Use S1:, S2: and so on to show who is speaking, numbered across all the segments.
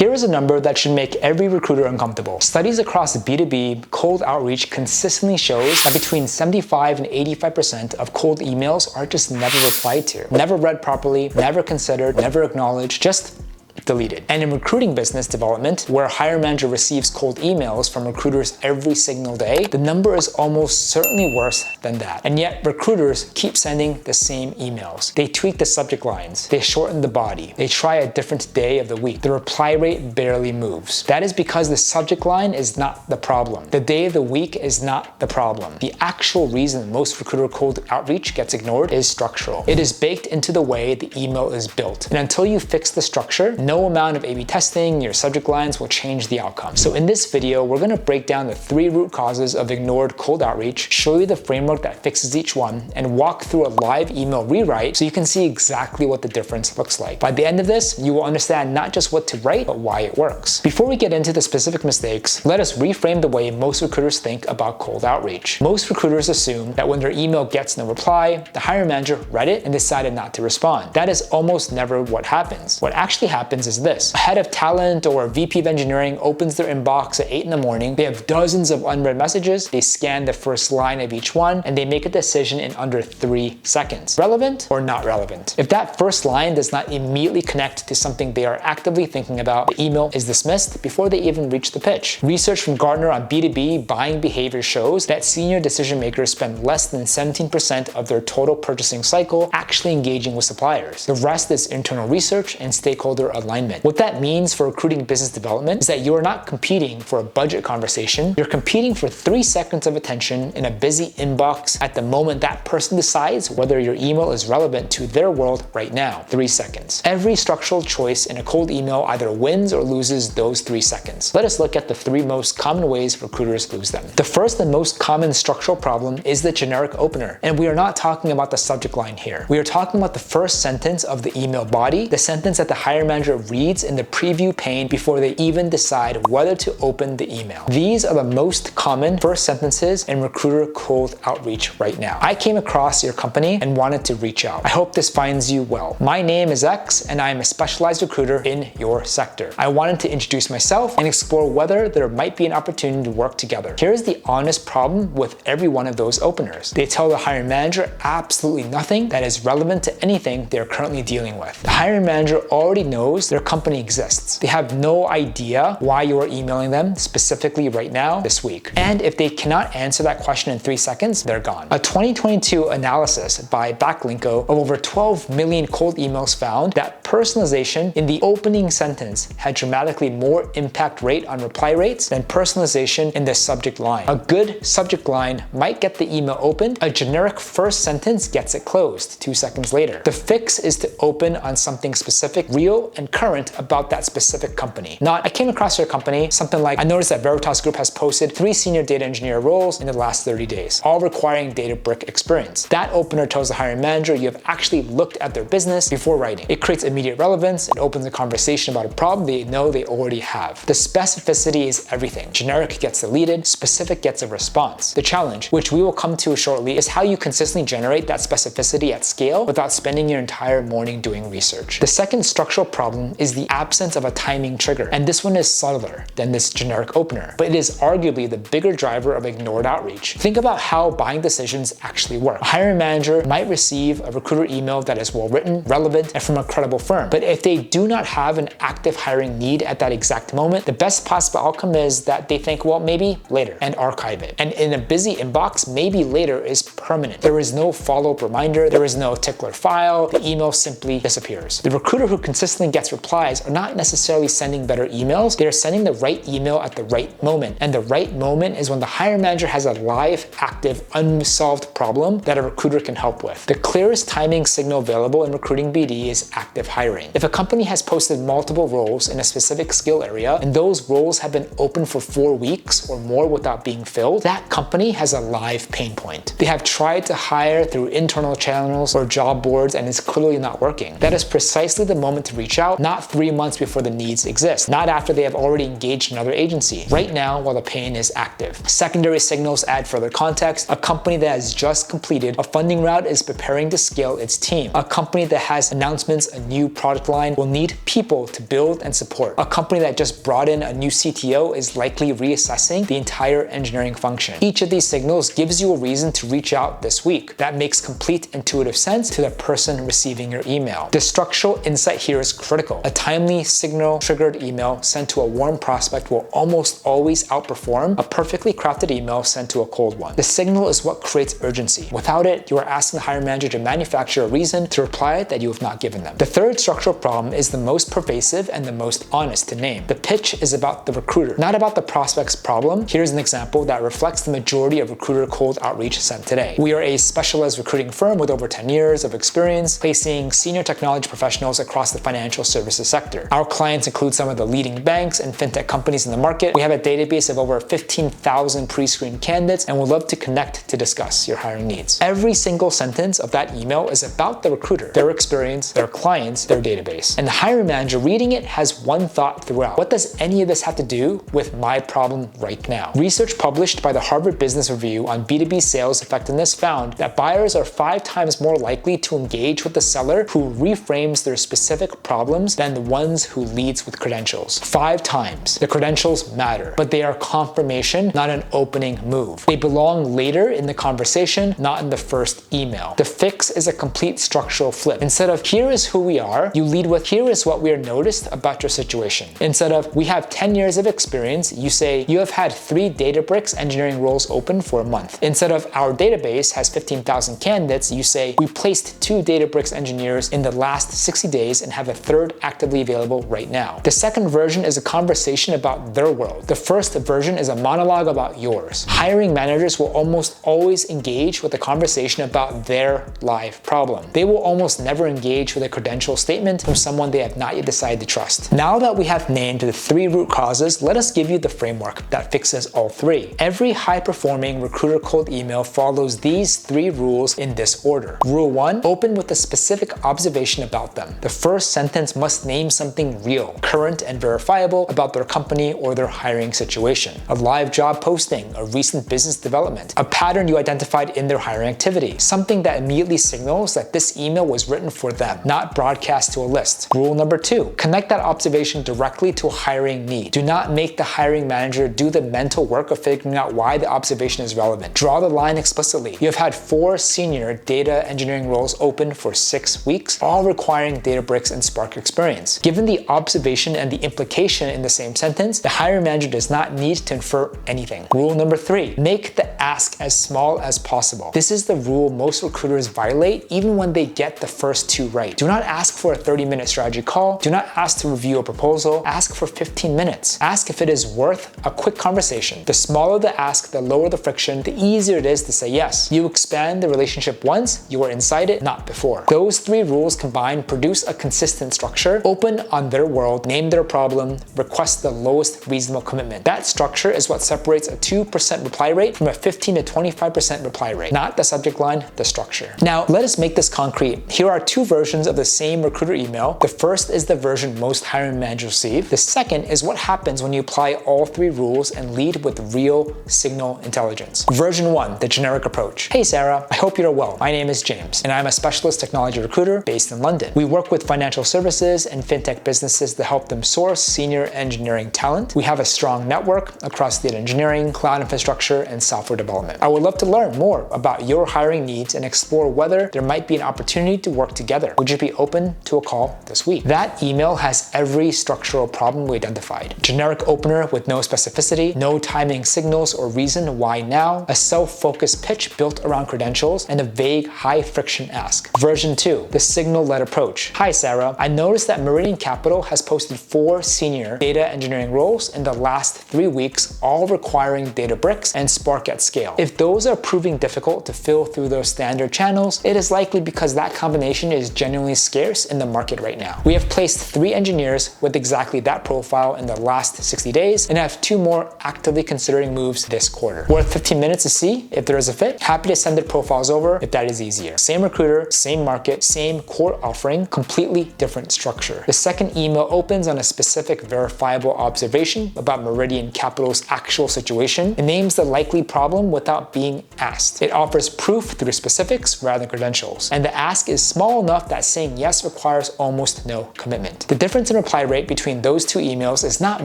S1: Here is a number that should make every recruiter uncomfortable. Studies across B2B cold outreach consistently shows that between 75 and 85% of cold emails are just never replied to, never read properly, never considered, never acknowledged, just deleted. And in recruiting business development, where a hiring manager receives cold emails from recruiters every single day, the number is almost certainly worse than that. And yet recruiters keep sending the same emails. They tweak the subject lines, they shorten the body, they try a different day of the week. The reply rate barely moves. That is because the subject line is not the problem. The day of the week is not the problem. The actual reason most recruiter cold outreach gets ignored is structural. It is baked into the way the email is built. And until you fix the structure, no amount of A/B testing your subject lines will change the outcome. So in this video, we're going to break down the 3 root causes of ignored cold outreach, show you the framework that fixes each one, and walk through a live email rewrite so you can see exactly what the difference looks like. By the end of this, you will understand not just what to write, but why it works. Before we get into the specific mistakes, let us reframe the way most recruiters think about cold outreach. Most recruiters assume that when their email gets no reply, the hiring manager read it and decided not to respond. That is almost never what happens. What actually happens is this. A head of talent or a VP of engineering opens their inbox at 8 in the morning. They have dozens of unread messages. They scan the first line of each one and they make a decision in under 3 seconds. Relevant or not relevant? If that first line does not immediately connect to something they are actively thinking about, the email is dismissed before they even reach the pitch. Research from Gartner on B2B buying behavior shows that senior decision makers spend less than 17% of their total purchasing cycle actually engaging with suppliers. The rest is internal research and stakeholder alignment. What that means for recruiting business development is that you are not competing for a budget conversation. You're competing for 3 seconds of attention in a busy inbox at the moment that person decides whether your email is relevant to their world right now. 3 seconds. Every structural choice in a cold email either wins or loses those 3 seconds. Let us look at the 3 most common ways recruiters lose them. The first and most common structural problem is the generic opener. And we are not talking about the subject line here. We are talking about the first sentence of the email body, the sentence that the hiring manager reads in the preview pane before they even decide whether to open the email. These are the most common first sentences in recruiter cold outreach right now. I came across your company and wanted to reach out. I hope this finds you well. My name is X and I am a specialized recruiter in your sector. I wanted to introduce myself and explore whether there might be an opportunity to work together. Here's the honest problem with every one of those openers. They tell the hiring manager absolutely nothing that is relevant to anything they're currently dealing with. The hiring manager already knows their company exists. They have no idea why you are emailing them specifically right now this week. And if they cannot answer that question in 3 seconds, they're gone. A 2022 analysis by Backlinko of over 12 million cold emails found that personalization in the opening sentence had dramatically more impact rate on reply rates than personalization in the subject line. A good subject line might get the email opened. A generic first sentence gets it closed 2 seconds later. The fix is to open on something specific, real, and current about that specific company. Not, I came across your company, something like, I noticed that Veritas Group has posted 3 senior data engineer roles in the last 30 days, all requiring Databricks experience. That opener tells the hiring manager you have actually looked at their business before writing. It creates immediate relevance. It opens a conversation about a problem they know they already have. The specificity is everything. Generic gets deleted, specific gets a response. The challenge, which we will come to shortly, is how you consistently generate that specificity at scale without spending your entire morning doing research. The second structural problem is the absence of a timing trigger, and this one is subtler than this generic opener, but it is arguably the bigger driver of ignored outreach. Think about how buying decisions actually work. A hiring manager might receive a recruiter email that is well written, relevant, and from a credible firm, but if they do not have an active hiring need at that exact moment, the best possible outcome is that they think, well, maybe later, and archive it. And in a busy inbox, maybe later is permanent. There is no follow-up reminder, there is no tickler file, the email simply disappears. The recruiter who consistently gets replies are not necessarily sending better emails, they are sending the right email at the right moment. And the right moment is when the hiring manager has a live, active, unsolved problem that a recruiter can help with. The clearest timing signal available in recruiting BD is active hiring. If a company has posted multiple roles in a specific skill area and those roles have been open for 4 weeks or more without being filled, that company has a live pain point. They have tried to hire through internal channels or job boards and it's clearly not working. That is precisely the moment to reach out, not not 3 months before the needs exist, not after they have already engaged another agency, right now while the pain is active. Secondary signals add further context. A company that has just completed a funding round is preparing to scale its team. A company that has announcements a new product line will need people to build and support. A company that just brought in a new CTO is likely reassessing the entire engineering function. Each of these signals gives you a reason to reach out this week. That makes complete intuitive sense to the person receiving your email. The structural insight here is critical. A timely signal-triggered email sent to a warm prospect will almost always outperform a perfectly crafted email sent to a cold one. The signal is what creates urgency. Without it, you are asking the hiring manager to manufacture a reason to reply that you have not given them. The third structural problem is the most pervasive and the most honest to name. The pitch is about the recruiter, not about the prospect's problem. Here's an example that reflects the majority of recruiter cold outreach sent today. We are a specialized recruiting firm with over 10 years of experience placing senior technology professionals across the financial services sector. Our clients include some of the leading banks and fintech companies in the market. We have a database of over 15,000 pre-screened candidates and would love to connect to discuss your hiring needs. Every single sentence of that email is about the recruiter, their experience, their clients, their database. And the hiring manager reading it has one thought throughout. What does any of this have to do with my problem right now? Research published by the Harvard Business Review on B2B sales effectiveness found that buyers are 5 times more likely to engage with the seller who reframes their specific problems than the ones who leads with credentials. 5 times. The credentials matter, but they are confirmation, not an opening move. They belong later in the conversation, not in the first email. The fix is a complete structural flip. Instead of here is who we are, you lead with here is what we are noticed about your situation. Instead of we have 10 years of experience, you say you have had 3 Databricks engineering roles open for a month. Instead of our database has 15,000 candidates, you say we placed 2 Databricks engineers in the last 60 days and have a 3rd actively available right now. The second version is a conversation about their world. The first version is a monologue about yours. Hiring managers will almost always engage with a conversation about their live problem. They will almost never engage with a credential statement from someone they have not yet decided to trust. Now that we have named the 3 root causes, let us give you the framework that fixes all 3. Every high-performing recruiter cold email follows these 3 rules in this order. Rule 1, open with a specific observation about them. The first sentence must name something real, current, and verifiable about their company or their hiring situation. A live job posting, a recent business development, a pattern you identified in their hiring activity, something that immediately signals that this email was written for them, not broadcast to a list. Rule number 2, connect that observation directly to a hiring need. Do not make the hiring manager do the mental work of figuring out why the observation is relevant. Draw the line explicitly. You have had 4 senior data engineering roles open for 6 weeks, all requiring Databricks and Spark experience. Given the observation and the implication in the same sentence, the hiring manager does not need to infer anything. Rule number 3, make the ask as small as possible. This is the rule most recruiters violate even when they get the first 2 right. Do not ask for a 30-minute strategy call. Do not ask to review a proposal. Ask for 15 minutes. Ask if it is worth a quick conversation. The smaller the ask, the lower the friction, the easier it is to say yes. You expand the relationship once you are inside it, not before. Those 3 rules combined produce a consistent structure. Open on their world, name their problem, request the lowest reasonable commitment. That structure is what separates a 2% reply rate from a 15 to 25% reply rate. Not the subject line, the structure. Now, let us make this concrete. Here are 2 versions of the same recruiter email. The first is the version most hiring managers receive. The second is what happens when you apply all 3 rules and lead with real signal intelligence. Version 1, the generic approach. Hey Sarah, I hope you're well. My name is James, and I'm a specialist technology recruiter based in London. We work with financial services and fintech businesses to help them source senior engineering talent. We have a strong network across data engineering, cloud infrastructure, and software development. I would love to learn more about your hiring needs and explore whether there might be an opportunity to work together. Would you be open to a call this week? That email has every structural problem we identified. Generic opener with no specificity, no timing signals or reason why now, a self-focused pitch built around credentials, and a vague high-friction ask. Version 2, the signal-led approach. Hi Sarah, I noticed that Meridian Capital has posted 4 senior data engineering roles in the last 3 weeks, all requiring Databricks and Spark at scale. If those are proving difficult to fill through those standard channels, it is likely because that combination is genuinely scarce in the market right now. We have placed 3 engineers with exactly that profile in the last 60 days and have 2 more actively considering moves this quarter. Worth 15 minutes to see if there is a fit? Happy to send their profiles over if that is easier. Same recruiter, same market, same core offering, completely different structure. structure. The second email opens on a specific verifiable observation about Meridian Capital's actual situation. It names the likely problem without being asked. It offers proof through specifics rather than credentials. And the ask is small enough that saying yes requires almost no commitment. The difference in reply rate between those two emails is not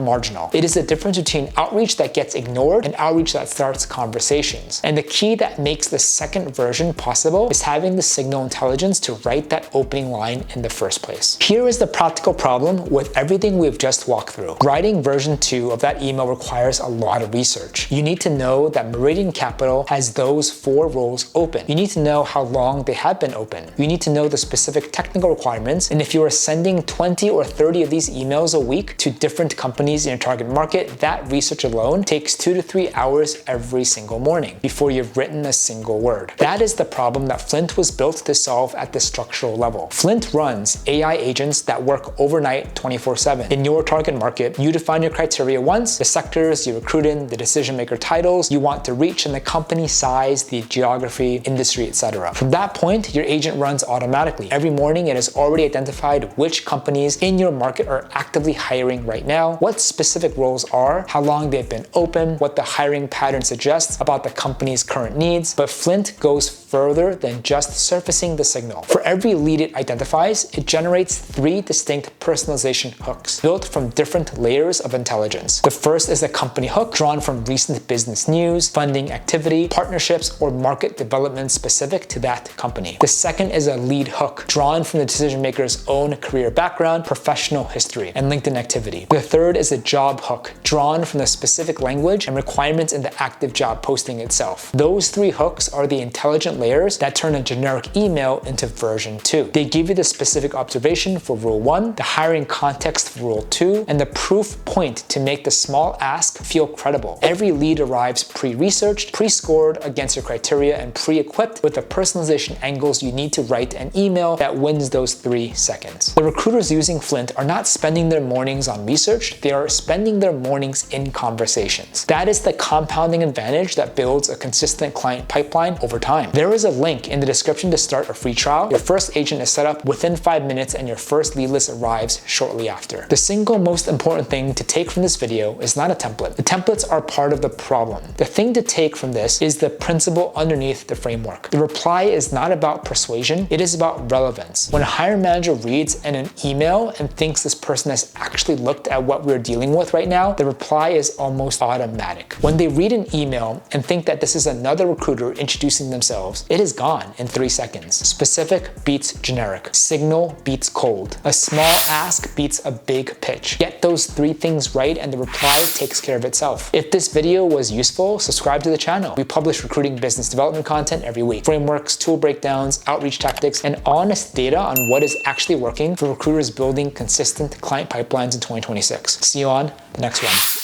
S1: marginal. It is the difference between outreach that gets ignored and outreach that starts conversations. And the key that makes the second version possible is having the signal intelligence to write that opening line in the first place. Here is the practical problem with everything we've just walked through. Writing version 2 of that email requires a lot of research. You need to know that Meridian Capital has those 4 roles open. You need to know how long they have been open. You need to know the specific technical requirements, and if you are sending 20 or 30 of these emails a week to different companies in your target market, that research alone takes 2 to 3 hours every single morning before you've written a single word. That is the problem that Flynt was built to solve at the structural level. Flynt runs AI agents that work overnight 24/7. In your target market, you define your criteria once, the sectors you recruit in, the decision maker titles you want to reach, and the company size, the geography, industry, etc. From that point, your agent runs automatically. Every morning, it has already identified which companies in your market are actively hiring right now, what specific roles are, how long they've been open, what the hiring pattern suggests about the company's current needs. But Flynt goes further than just surfacing the signal. For every lead it identifies, it generates 3 distinct personalization hooks built from different layers of intelligence. The first is a company hook drawn from recent business news, funding activity, partnerships, or market development specific to that company. The second is a lead hook drawn from the decision maker's own career background, professional history, and LinkedIn activity. The third is a job hook drawn from the specific language and requirements in the active job posting itself. Those 3 hooks are the intelligent layers that turn a generic email into version 2. They give you the specific observation for rule 1, the hiring context for rule 2, and the proof point to make the small ask feel credible. Every lead arrives pre-researched, pre-scored against your criteria, and pre-equipped with the personalization angles you need to write an email that wins those 3 seconds. The recruiters using Flynt are not spending their mornings on research, they are spending their mornings in conversations. That is the compounding advantage that builds a consistent client pipeline over time. There is a link in the description to start a free trial. Your first agent is set up within 5 minutes and your first lead list arrives shortly after. The single most important thing to take from this video is not a template. The templates are part of the problem. The thing to take from this is the principle underneath the framework. The reply is not about persuasion, it is about relevance. When a hiring manager reads an email and thinks this person has actually looked at what we're dealing with right now, the reply is almost automatic. When they read an email and think that this is another recruiter introducing themselves, it is gone in 3 seconds. Specific beats generic. Signal beats cold. A small ask beats a big pitch. Get those 3 things right and the reply takes care of itself. If this video was useful, subscribe to the channel. We publish recruiting business development content every week. Frameworks, tool breakdowns, outreach tactics, and honest data on what is actually working for recruiters building consistent client pipelines in 2026. See you on the next one.